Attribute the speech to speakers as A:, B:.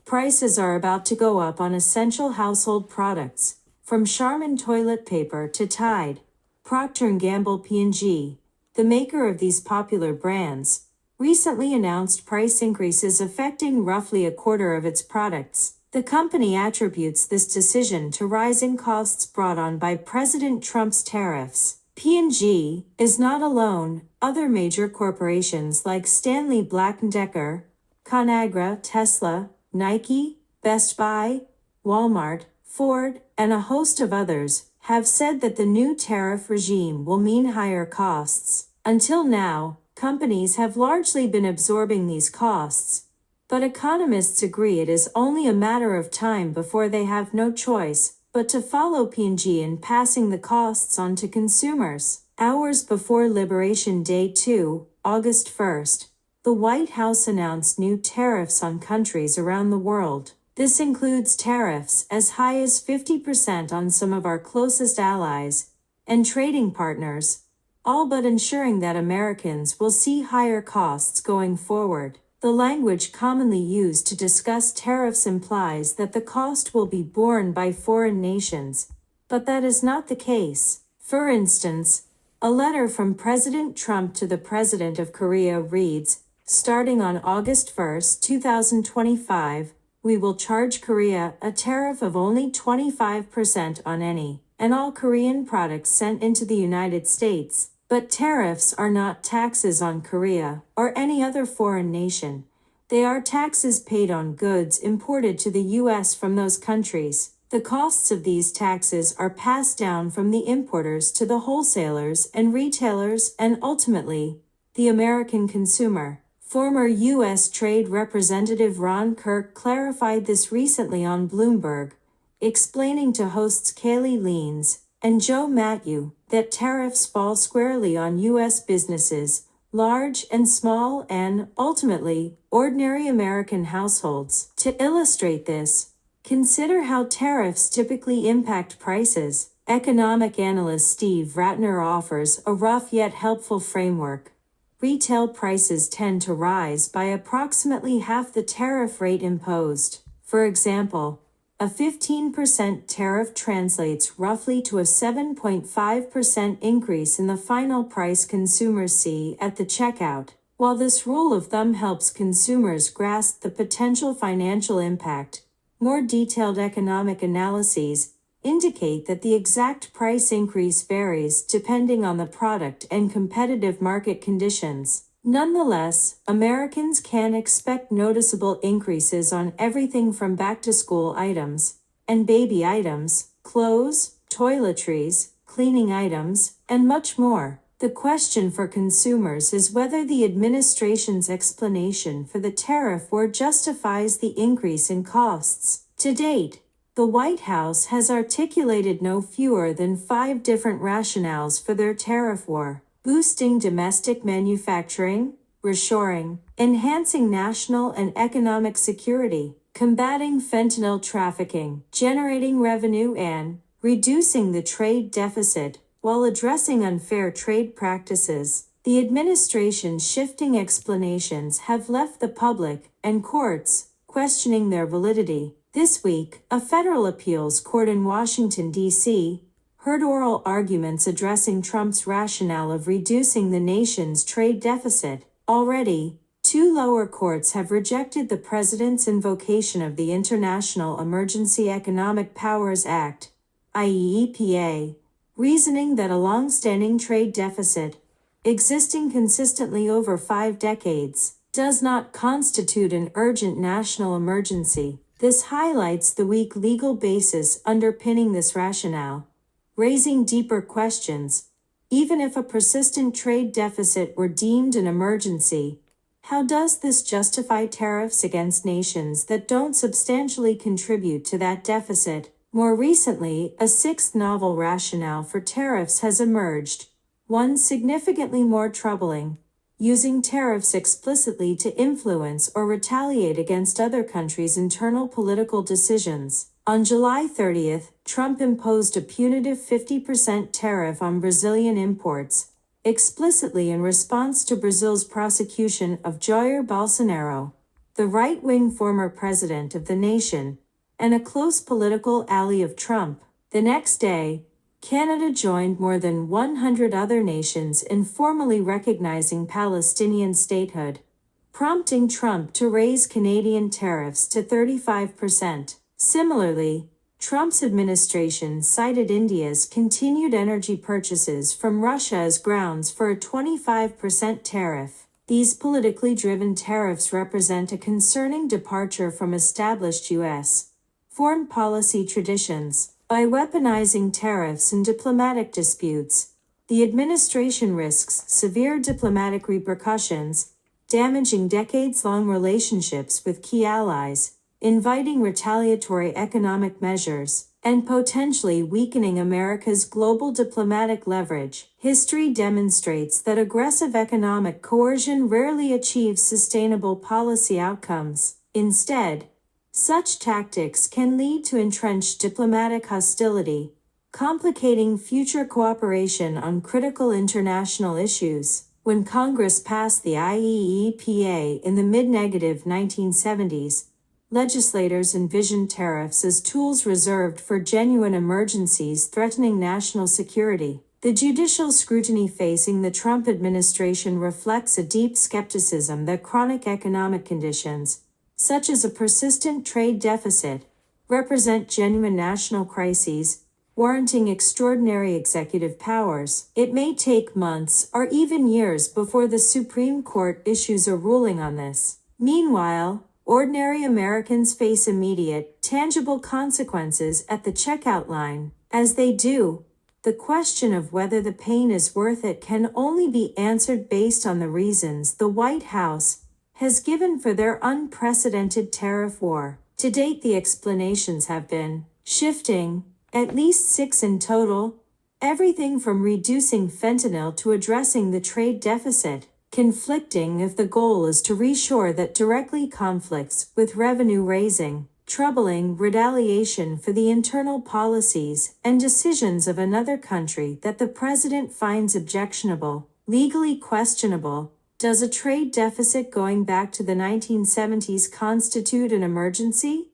A: Prices are about to go up on essential household products, from Charmin toilet paper to Tide. Procter & Gamble P&G, the maker of these popular brands, recently announced price increases affecting roughly a quarter of its products. The company attributes this decision to rising costs brought on by President Trump's tariffs. P&G is not alone. Other major corporations like Stanley Black & Decker, ConAgra, Tesla, Nike, Best Buy, Walmart, Ford, and a host of others have said that the new tariff regime will mean higher costs. Until now, companies have largely been absorbing these costs, but economists agree it is only a matter of time before they have no choice but to follow P&G in passing the costs on to consumers. Hours before Liberation Day 2, August 1st, the White House announced new tariffs on countries around the world. This includes tariffs as high as 50% on some of our closest allies and trading partners, all but ensuring that Americans will see higher costs going forward. The language commonly used to discuss tariffs implies that the cost will be borne by foreign nations, but that is not the case. For instance, a letter from President Trump to the President of Korea reads, "Starting on August 1st, 2025, we will charge Korea a tariff of only 25% on any and all Korean products sent into the United States. But tariffs are not taxes on Korea or any other foreign nation. They are taxes paid on goods imported to the U.S. from those countries. The costs of these taxes are passed down from the importers to the wholesalers and retailers and ultimately, the American consumer." Former U.S. Trade Representative Ron Kirk clarified this recently on Bloomberg, explaining to hosts Kaylee Leans and Joe Matthew that tariffs fall squarely on U.S. businesses, large and small, and, ultimately, ordinary American households. To illustrate this, consider how tariffs typically impact prices. Economic analyst Steve Ratner offers a rough yet helpful framework. Retail prices tend to rise by approximately half the tariff rate imposed. For example, a 15% tariff translates roughly to a 7.5% increase in the final price consumers see at the checkout. While this rule of thumb helps consumers grasp the potential financial impact, more detailed economic analyses indicate that the exact price increase varies depending on the product and competitive market conditions. Nonetheless, Americans can expect noticeable increases on everything from back-to-school items and baby items, clothes, toiletries, cleaning items, and much more. The question for consumers is whether the administration's explanation for the tariff war justifies the increase in costs. To date, the White House has articulated no fewer than 5 different rationales for their tariff war: boosting domestic manufacturing, reshoring, enhancing national and economic security, combating fentanyl trafficking, generating revenue, and reducing the trade deficit. While addressing unfair trade practices, the administration's shifting explanations have left the public and courts questioning their validity. This week, a federal appeals court in Washington, D.C., heard oral arguments addressing Trump's rationale of reducing the nation's trade deficit. Already, 2 lower courts have rejected the president's invocation of the International Emergency Economic Powers Act, IEEPA, reasoning that a long-standing trade deficit, existing consistently over 5 decades, does not constitute an urgent national emergency. This highlights the weak legal basis underpinning this rationale, raising deeper questions. Even if a persistent trade deficit were deemed an emergency, how does this justify tariffs against nations that don't substantially contribute to that deficit? More recently, a 6th novel rationale for tariffs has emerged, one significantly more troubling: using tariffs explicitly to influence or retaliate against other countries' internal political decisions. On July 30th, Trump imposed a punitive 50% tariff on Brazilian imports, explicitly in response to Brazil's prosecution of Jair Bolsonaro, the right-wing former president of the nation, and a close political ally of Trump. The next day, Canada joined more than 100 other nations in formally recognizing Palestinian statehood, prompting Trump to raise Canadian tariffs to 35%. Similarly, Trump's administration cited India's continued energy purchases from Russia as grounds for a 25% tariff. These politically driven tariffs represent a concerning departure from established U.S. foreign policy traditions. By weaponizing tariffs in diplomatic disputes, the administration risks severe diplomatic repercussions, damaging decades-long relationships with key allies, inviting retaliatory economic measures, and potentially weakening America's global diplomatic leverage. History demonstrates that aggressive economic coercion rarely achieves sustainable policy outcomes. Instead, such tactics can lead to entrenched diplomatic hostility, complicating future cooperation on critical international issues. When Congress passed the IEEPA in the mid-1970s, legislators envisioned tariffs as tools reserved for genuine emergencies threatening national security. The judicial scrutiny facing the Trump administration reflects a deep skepticism that chronic economic conditions, such as a persistent trade deficit, represent genuine national crises, warranting extraordinary executive powers. It may take months or even years before the Supreme Court issues a ruling on this. Meanwhile, ordinary Americans face immediate, tangible consequences at the checkout line. As they do, the question of whether the pain is worth it can only be answered based on the reasons the White House has given for their unprecedented tariff war. To date, the explanations have been shifting, at least 6 in total, everything from reducing fentanyl to addressing the trade deficit, conflicting if the goal is to reshore that directly conflicts with revenue raising, troubling retaliation for the internal policies and decisions of another country that the president finds objectionable, legally questionable. Does a trade deficit going back to the 1970s constitute an emergency?